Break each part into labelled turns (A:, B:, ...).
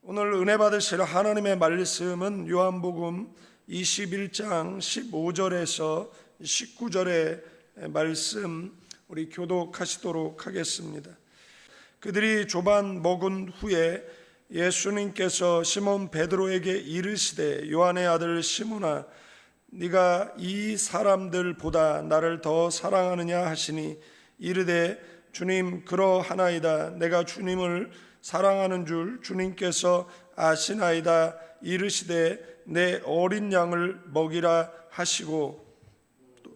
A: 오늘 은혜 받으실 하나님의 말씀은 요한복음 21장 15절에서 19절의 말씀 우리 교독하시도록 하겠습니다. 그들이 조반 먹은 후에 예수님께서 시몬 베드로에게 이르시되 요한의 아들 시몬아 네가 이 사람들보다 나를 더 사랑하느냐 하시니 이르되 주님 그러하나이다. 내가 주님을 사랑하는 줄 주님께서 아시나이다. 이르시되 내 어린 양을 먹이라 하시고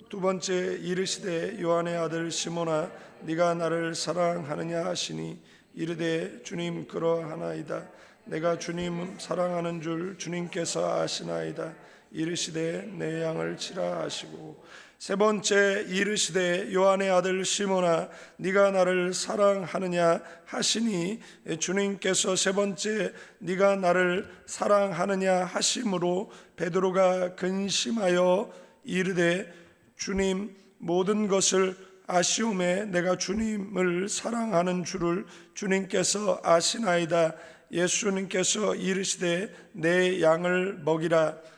A: 두 번째 이르시되 요한의 아들 시몬아 네가 나를 사랑하느냐 하시니 이르되 주님 그러하나이다. 내가 주님 사랑하는 줄 주님께서 아시나이다. 이르시되 내 양을 치라 하시고 세 번째 이르시되 요한의 아들 시몬아 네가 나를 사랑하느냐 하시니 주님께서 세 번째 네가 나를 사랑하느냐 하심으로 베드로가 근심하여 이르되 주님 모든 것을 아시오매 내가 주님을 사랑하는 줄을 주님께서 아시나이다. 예수님께서 이르시되 내 양을 먹이라.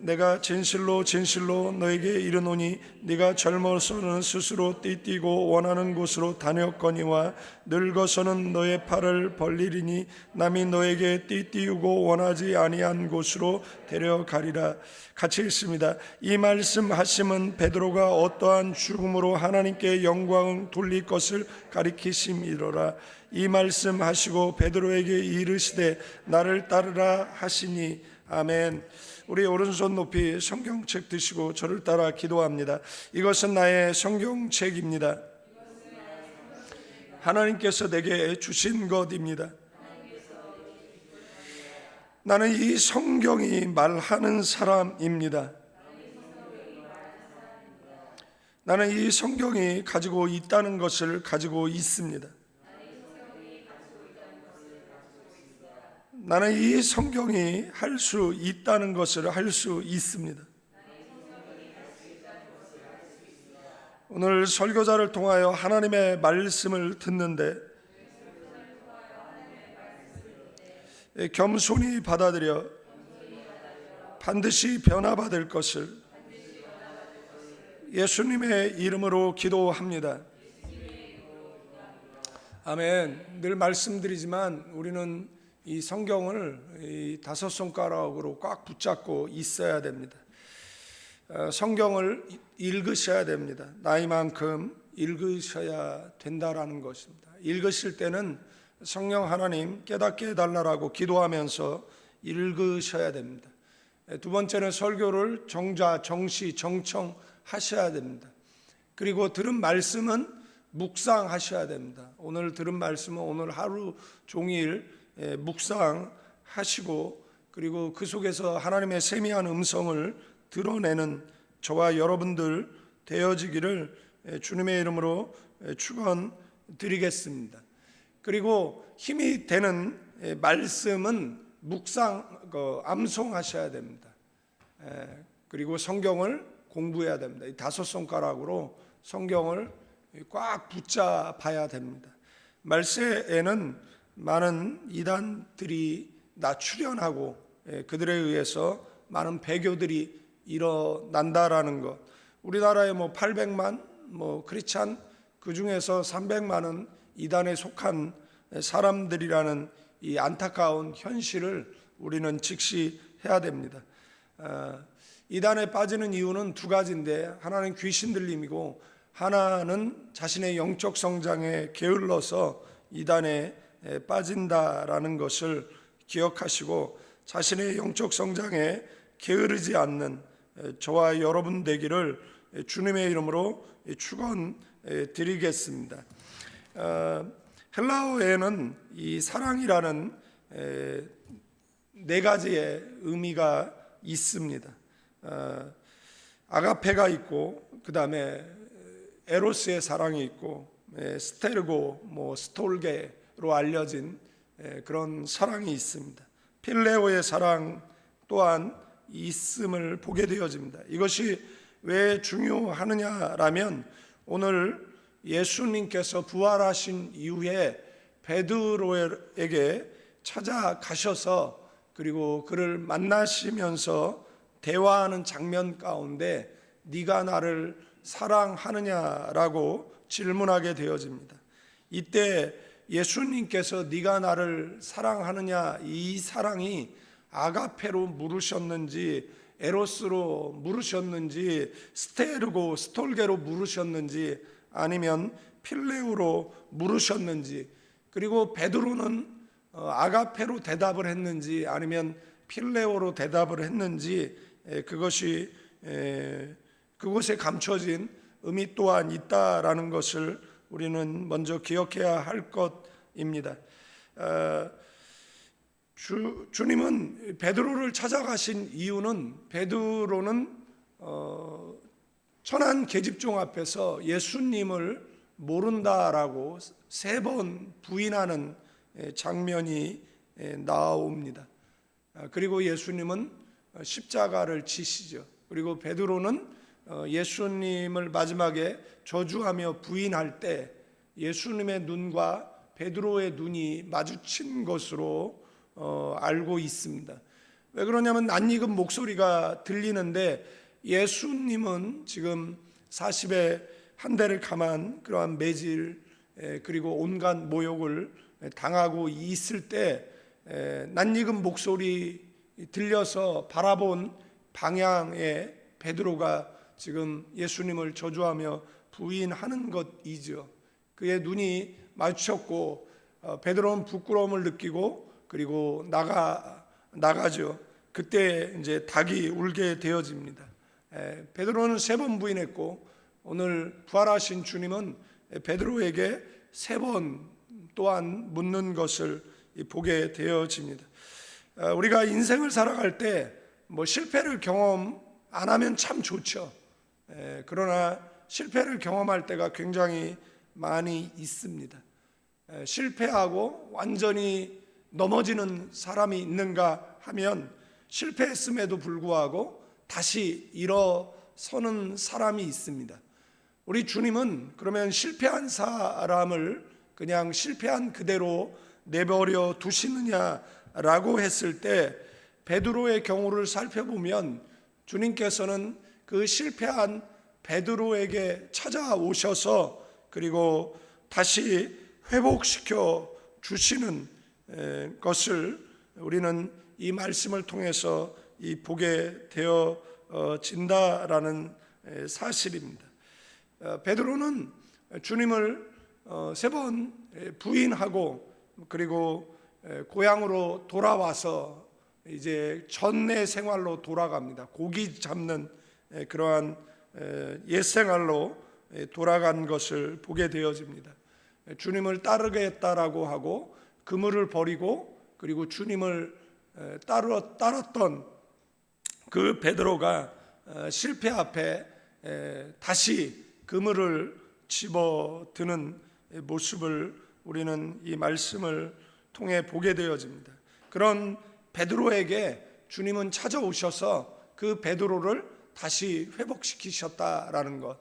A: 내가 진실로 진실로 너에게 이르노니 네가 젊어서는 스스로 띠뛰고 원하는 곳으로 다녔거니와 늙어서는 너의 팔을 벌리리니 남이 너에게 띠띠우고 원하지 아니한 곳으로 데려가리라. 같이 읽습니다. 이 말씀하심은 베드로가 어떠한 죽음으로 하나님께 영광을 돌릴 것을 가리키심이로라. 이 말씀하시고 베드로에게 이르시되 나를 따르라 하시니 아멘. 우리 오른손 높이 성경책 드시고 저를 따라 기도합니다. 이것은 나의 성경책입니다. 하나님께서 내게 주신 것입니다. 나는 이 성경이 말하는 사람입니다. 나는 이 성경이 가지고 있다는 것을 가지고 있습니다. 나는 이 성경이 할 수 있다는 것을 할 수 있습니다. 오늘 설교자를 통하여 하나님의 말씀을 듣는데 겸손히 받아들여 반드시 변화받을 것을 예수님의 이름으로 기도합니다. 아멘. 늘 말씀드리지만 우리는 이 성경을 이 다섯 손가락으로 꽉 붙잡고 있어야 됩니다. 성경을 읽으셔야 됩니다. 나이만큼 읽으셔야 된다라는 것입니다. 읽으실 때는 성령 하나님 깨닫게 해달라고 기도하면서 읽으셔야 됩니다. 두 번째는 설교를 정자, 정시, 정청하셔야 됩니다. 그리고 들은 말씀은 묵상하셔야 됩니다. 오늘 들은 말씀은 오늘 하루 종일 묵상하시고 그리고 그 속에서 하나님의 세미한 음성을 드러내는 저와 여러분들 되어지기를 주님의 이름으로 축원드리겠습니다. 그리고 힘이 되는 말씀은 암송하셔야 됩니다. 그리고 성경을 공부해야 됩니다. 이 다섯 손가락으로 성경을 꽉 붙잡아야 됩니다. 말세에는 많은 이단들이 출현하고 그들에 의해서 많은 배교들이 일어난다라는 것. 우리나라에 800만 그렇지 않 그 중에서 300만은 이단에 속한 사람들이라는 이 안타까운 현실을 우리는 직시해야 됩니다. 이단에 빠지는 이유는 두 가지인데 하나는 귀신 들림이고 하나는 자신의 영적 성장에 게을러서 이단에 빠진다라는 것을 기억하시고 자신의 영적 성장에 게으르지 않는 저와 여러분 되기를 주님의 이름으로 축원드리겠습니다. 헬라어에는 이 사랑이라는 네 가지의 의미가 있습니다. 아가페가 있고 그 다음에 에로스의 사랑이 있고 스테르고 스톨게로 알려진 그런 사랑이 있습니다. 필레오의 사랑 또한 있음을 보게 되어집니다. 이것이 왜 중요하느냐라면 오늘 예수님께서 부활하신 이후에 베드로에게 찾아가셔서 그리고 그를 만나시면서 대화하는 장면 가운데 네가 나를 사랑하느냐라고 질문하게 되어집니다. 이때 예수님께서 네가 나를 사랑하느냐, 이 사랑이 아가페로 물으셨는지 에로스로 물으셨는지 스테르고 스톨게로 물으셨는지 아니면 필레오로 물으셨는지, 그리고 베드로는 아가페로 대답을 했는지 아니면 필레오로 대답을 했는지, 그것이 그곳에 감춰진 의미 또한 있다라는 것을 우리는 먼저 기억해야 할 것입니다. 주님은 베드로를 찾아가신 이유는, 베드로는 천한 계집종 앞에서 예수님을 모른다라고 3번 부인하는 장면이 나옵니다. 그리고 예수님은 십자가를 지시죠. 그리고 베드로는 예수님을 마지막에 저주하며 부인할 때 예수님의 눈과 베드로의 눈이 마주친 것으로 알고 있습니다. 왜 그러냐면 낯익은 목소리가 들리는데 예수님은 지금 40에 한 대를 감한 그러한 매질 그리고 온갖 모욕을 당하고 있을 때 낯익은 목소리 들려서 바라본 방향에 베드로가 지금 예수님을 저주하며 부인하는 것이죠. 그의 눈이 마주쳤고 베드로는 부끄러움을 느끼고 그리고 나가죠. 그때 이제 닭이 울게 되어집니다. 베드로는 3번 부인했고 오늘 부활하신 주님은 베드로에게 3번 또한 묻는 것을 보게 되어집니다. 우리가 인생을 살아갈 때 뭐 실패를 경험 안 하면 참 좋죠. 그러나 실패를 경험할 때가 굉장히 많이 있습니다. 실패하고 완전히 넘어지는 사람이 있는가 하면 실패했음에도 불구하고 다시 일어서는 사람이 있습니다. 우리 주님은 그러면 실패한 사람을 그냥 실패한 그대로 내버려 두시느냐라고 했을 때 베드로의 경우를 살펴보면 주님께서는 그 실패한 베드로에게 찾아오셔서 그리고 다시 회복시켜 주시는 것을 우리는 이 말씀을 통해서 보게 되어진다라는 사실입니다. 베드로는 주님을 3번 부인하고 그리고 고향으로 돌아와서 이제 전내 생활로 돌아갑니다. 고기 잡는 그러한 옛 생활로 돌아간 것을 보게 되어집니다. 주님을 따르겠다라고 하고 그물을 버리고 그리고 주님을 따랐던 그 베드로가 실패 앞에 다시 그물을 집어드는 모습을 우리는 이 말씀을 통해 보게 되어집니다. 그런 베드로에게 주님은 찾아오셔서 그 베드로를 다시 회복시키셨다라는 것.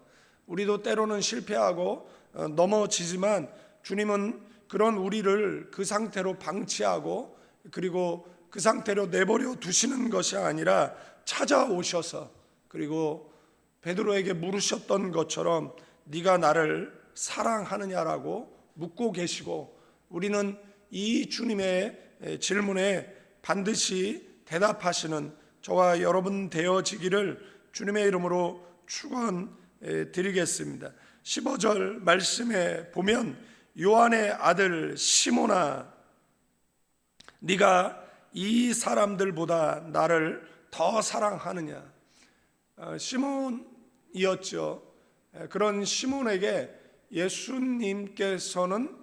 A: 우리도 때로는 실패하고 넘어지지만 주님은 그런 우리를 그 상태로 방치하고 그리고 그 상태로 내버려 두시는 것이 아니라 찾아오셔서 그리고 베드로에게 물으셨던 것처럼 네가 나를 사랑하느냐라고 묻고 계시고, 우리는 이 주님의 질문에 반드시 대답하시는 저와 여러분 되어지기를 주님의 이름으로 축원드리겠습니다. 15절 말씀에 보면 요한의 아들 시몬아, 네가 이 사람들보다 나를 더 사랑하느냐. 시몬이었죠. 그런 시몬에게 예수님께서는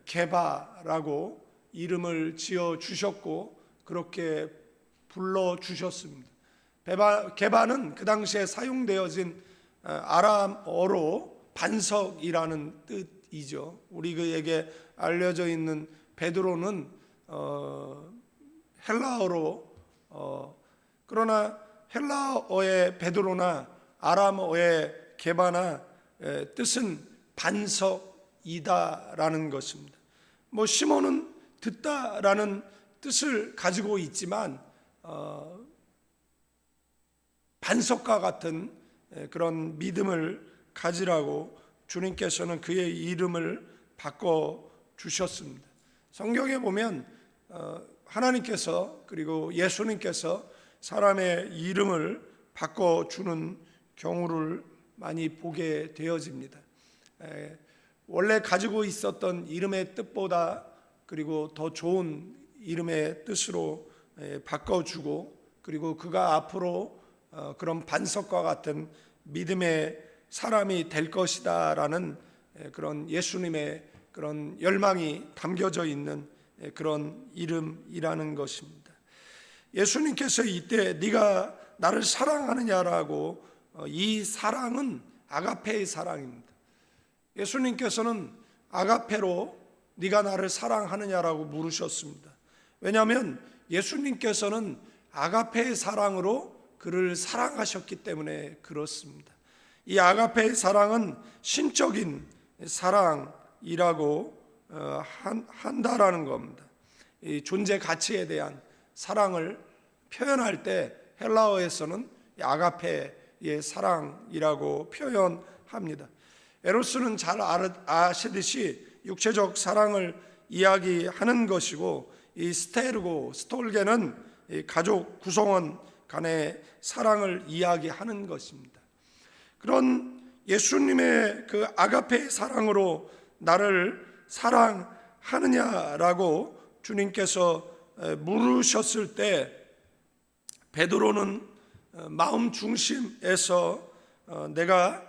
A: 게바라고 이름을 지어 주셨고 그렇게 불러 주셨습니다. 게바는 그 당시에 사용되어진 아람어로 반석이라는 뜻이죠. 우리에게 알려져 있는 베드로는 헬라어로 그러나 헬라어의 베드로나 아람어의 게바나 뜻은 반석이다라는 것입니다. 뭐 시몬은 듣다라는 뜻을 가지고 있지만 반석과 같은 그런 믿음을 가지라고 주님께서는 그의 이름을 바꿔 주셨습니다. 성경에 보면 하나님께서 그리고 예수님께서 사람의 이름을 바꿔주는 경우를 많이 보게 되어집니다. 원래 가지고 있었던 이름의 뜻보다 그리고 더 좋은 이름의 뜻으로 바꿔주고, 그리고 그가 앞으로 그런 반석과 같은 믿음의 사람이 될 것이다 라는 그런 예수님의 그런 열망이 담겨져 있는 그런 이름이라는 것입니다. 예수님께서 이때 네가 나를 사랑하느냐라고, 이 사랑은 아가페의 사랑입니다. 예수님께서는 아가페로 네가 나를 사랑하느냐라고 물으셨습니다. 왜냐하면 예수님께서는 아가페의 사랑으로 그를 사랑하셨기 때문에 그렇습니다. 이 아가페의 사랑은 신적인 사랑이라고 한다라는 겁니다. 이 존재 가치에 대한 사랑을 표현할 때 헬라어에서는 아가페의 사랑이라고 표현합니다. 에로스는 잘 아시듯이 육체적 사랑을 이야기하는 것이고, 이 스테르고 스톨게는 가족 구성원 간의 사랑을 이야기하는 것입니다. 그런 예수님의 그 아가페의 사랑으로 나를 사랑하느냐라고 주님께서 물으셨을 때, 베드로는 마음 중심에서 내가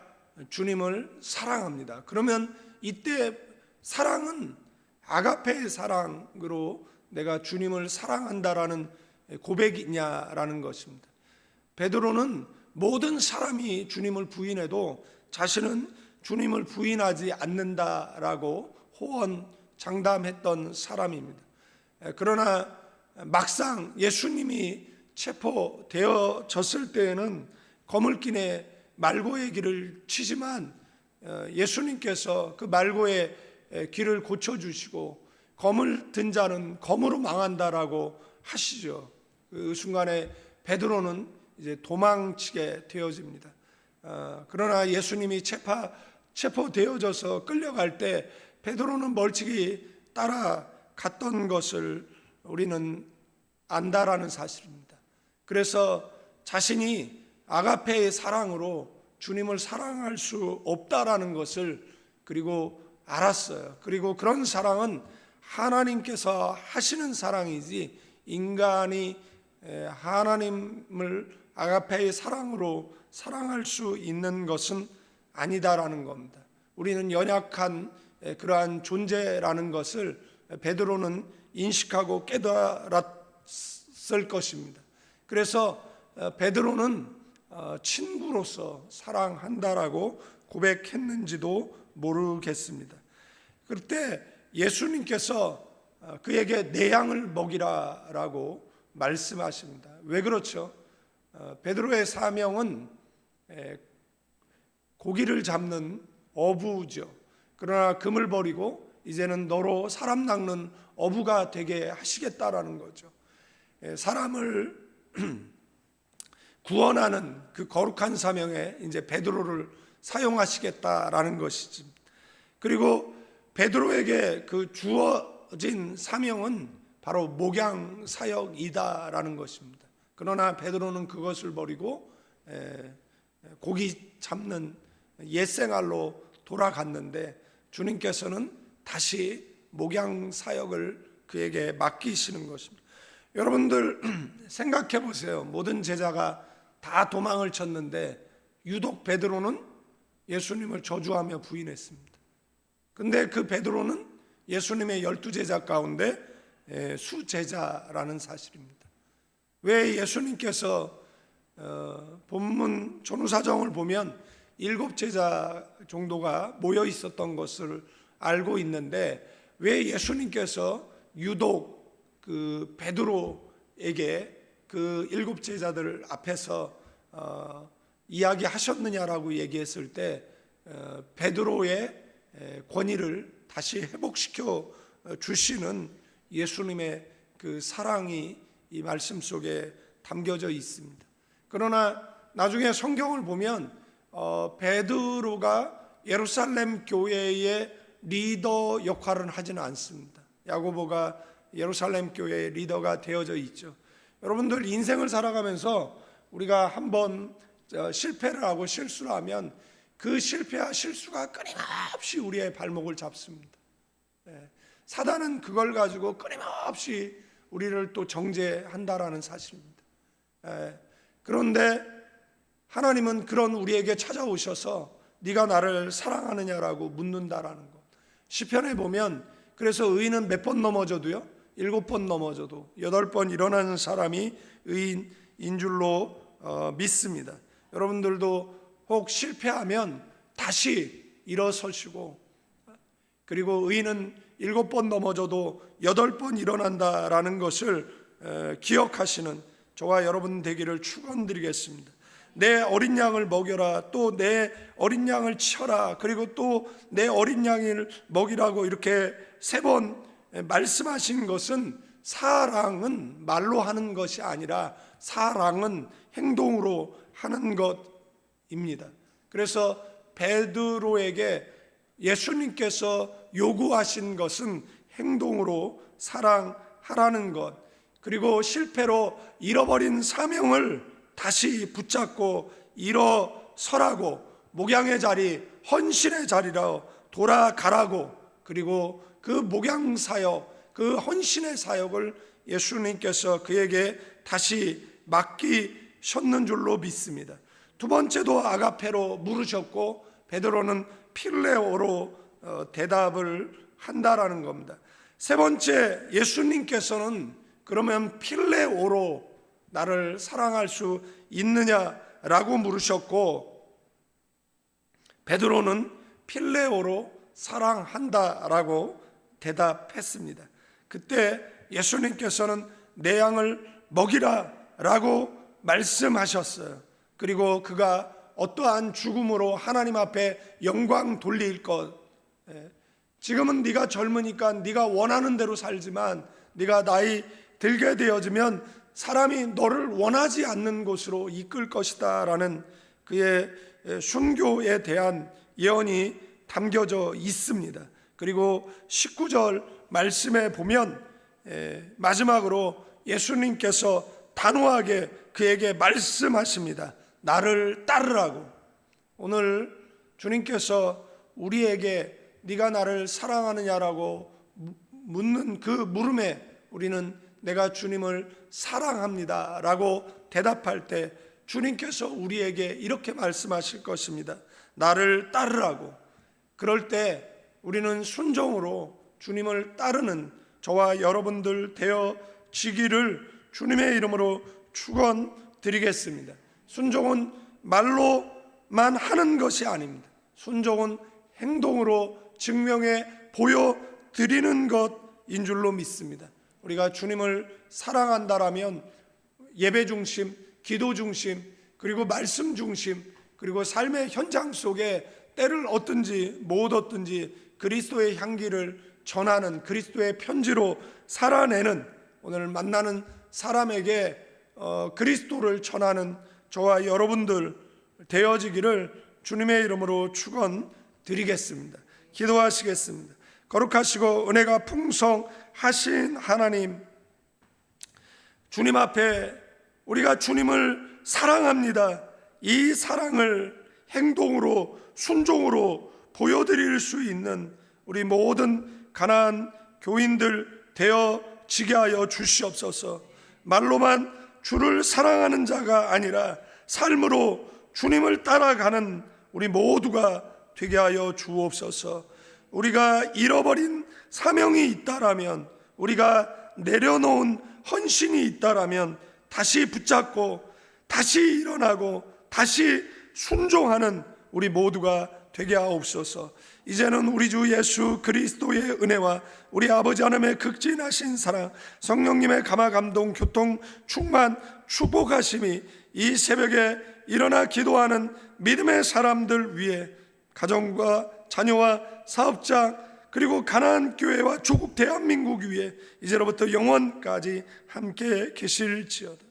A: 주님을 사랑합니다. 그러면 이때 사랑은 아가페의 사랑으로 내가 주님을 사랑한다라는 고백이냐라는 것입니다. 베드로는 모든 사람이 주님을 부인해도 자신은 주님을 부인하지 않는다라고 호언장담했던 사람입니다. 그러나 막상 예수님이 체포되어졌을 때에는 거물길에 말고의 길을 치지만 예수님께서 그 말고의 길을 고쳐주시고 검을 든 자는 검으로 망한다라고 하시죠. 그 순간에 베드로는 이제 도망치게 되어집니다. 그러나 예수님이 체포되어져서 끌려갈 때 베드로는 멀찍이 따라갔던 것을 우리는 안다라는 사실입니다. 그래서 자신이 아가페의 사랑으로 주님을 사랑할 수 없다라는 것을 그리고 알았어요. 그리고 그런 사랑은 하나님께서 하시는 사랑이지 인간이 하나님을 아가페의 사랑으로 사랑할 수 있는 것은 아니다라는 겁니다. 우리는 연약한 그러한 존재라는 것을 베드로는 인식하고 깨달았을 것입니다. 그래서 베드로는 친구로서 사랑한다라고 고백했는지도 모르겠습니다. 그때 예수님께서 그에게 내 양을 먹이라라고 말씀하십니다. 왜 그렇죠? 베드로의 사명은 고기를 잡는 어부죠. 그러나 금을 버리고 이제는 너로 사람 낚는 어부가 되게 하시겠다라는 거죠. 사람을 구원하는 그 거룩한 사명에 이제 베드로를 사용하시겠다라는 것이지. 그리고 베드로에게 그 주어진 사명은 바로 목양 사역이다라는 것입니다. 그러나 베드로는 그것을 버리고 고기 잡는 옛생활로 돌아갔는데 주님께서는 다시 목양 사역을 그에게 맡기시는 것입니다. 여러분들 생각해 보세요. 모든 제자가 다 도망을 쳤는데 유독 베드로는 예수님을 저주하며 부인했습니다. 근데 그 베드로는 예수님의 12제자 가운데 수제자라는 사실입니다. 왜 예수님께서 본문 전후사정을 보면 7제자 정도가 모여 있었던 것을 알고 있는데 왜 예수님께서 유독 그 베드로에게 그 7제자들 앞에서 이야기하셨느냐라고 얘기했을 때 베드로의 권위를 다시 회복시켜 주시는 예수님의 그 사랑이 이 말씀 속에 담겨져 있습니다. 그러나 나중에 성경을 보면 베드로가 예루살렘 교회의 리더 역할은 하지는 않습니다. 야고보가 예루살렘 교회의 리더가 되어져 있죠. 여러분들 인생을 살아가면서 우리가 한번 실패를 하고 실수를 하면 그 실패와 실수가 끊임없이 우리의 발목을 잡습니다. 사단은 그걸 가지고 끊임없이 우리를 또 정죄한다라는 사실입니다. 그런데 하나님은 그런 우리에게 찾아오셔서 네가 나를 사랑하느냐라고 묻는다라는 것. 시편에 보면 그래서 의인은 몇 번 넘어져도요, 7번 넘어져도 8번 일어나는 사람이 의인인 줄로 믿습니다. 여러분들도 혹 실패하면 다시 일어서시고, 그리고 의인은 7번 넘어져도 8번 일어난다라는 것을 기억하시는 저와 여러분 되기를 축원드리겠습니다. 내 어린 양을 먹여라, 또 내 어린 양을 치어라, 그리고 또 내 어린 양을 먹이라고 이렇게 3번 말씀하신 것은, 사랑은 말로 하는 것이 아니라 사랑은 행동으로 하는 것입니다. 그래서 베드로에게 예수님께서 요구하신 것은 행동으로 사랑하라는 것, 그리고 실패로 잃어버린 사명을 다시 붙잡고 일어서라고, 목양의 자리, 헌신의 자리로 돌아가라고, 그리고 그 목양 사역, 그 헌신의 사역을 예수님께서 그에게 다시 맡기셨는 줄로 믿습니다. 두 번째도 아가페로 물으셨고, 베드로는 필레오로 대답을 한다라는 겁니다. 세 번째, 예수님께서는 그러면 필레오로 나를 사랑할 수 있느냐라고 물으셨고, 베드로는 필레오로 사랑한다라고 대답했습니다. 그때 예수님께서는 내 양을 먹이라 라고 말씀하셨어요. 그리고 그가 어떠한 죽음으로 하나님 앞에 영광 돌릴 것, 지금은 네가 젊으니까 네가 원하는 대로 살지만 네가 나이 들게 되어지면 사람이 너를 원하지 않는 곳으로 이끌 것이다 라는 그의 순교에 대한 예언이 담겨져 있습니다. 그리고 19절 말씀에 보면 마지막으로 예수님께서 단호하게 그에게 말씀하십니다. 나를 따르라고. 오늘 주님께서 우리에게 네가 나를 사랑하느냐라고 묻는 그 물음에 우리는 내가 주님을 사랑합니다 라고 대답할 때 주님께서 우리에게 이렇게 말씀하실 것입니다. 나를 따르라고. 그럴 때 우리는 순종으로 주님을 따르는 저와 여러분들 되어지기를 주님의 이름으로 축원드리겠습니다. 순종은 말로만 하는 것이 아닙니다. 순종은 행동으로 증명해 보여드리는 것인 줄로 믿습니다. 우리가 주님을 사랑한다라면 예배 중심, 기도 중심, 그리고 말씀 중심, 그리고 삶의 현장 속에 때를 얻든지 못 얻든지 그리스도의 향기를 전하는, 그리스도의 편지로 살아내는, 오늘 만나는 사람에게 그리스도를 전하는 저와 여러분들 되어지기를 주님의 이름으로 축원드리겠습니다. 기도하시겠습니다. 거룩하시고 은혜가 풍성하신 하나님, 주님 앞에 우리가 주님을 사랑합니다. 이 사랑을 행동으로, 순종으로 보여드릴 수 있는 우리 모든 가나안 교인들 되어지게 하여 주시옵소서. 말로만 주를 사랑하는 자가 아니라 삶으로 주님을 따라가는 우리 모두가 되게 하여 주옵소서. 우리가 잃어버린 사명이 있다라면, 우리가 내려놓은 헌신이 있다라면 다시 붙잡고 다시 일어나고 다시 순종하는 우리 모두가 되게 하옵소서. 이제는 우리 주 예수 그리스도의 은혜와 우리 아버지 하나님의 극진하신 사랑, 성령님의 감화 감동 교통 충만 축복하심이 이 새벽에 일어나 기도하는 믿음의 사람들 위해, 가정과 자녀와 사업자, 그리고 가나안 교회와 조국 대한민국 위에 이제로부터 영원까지 함께 계실지어다.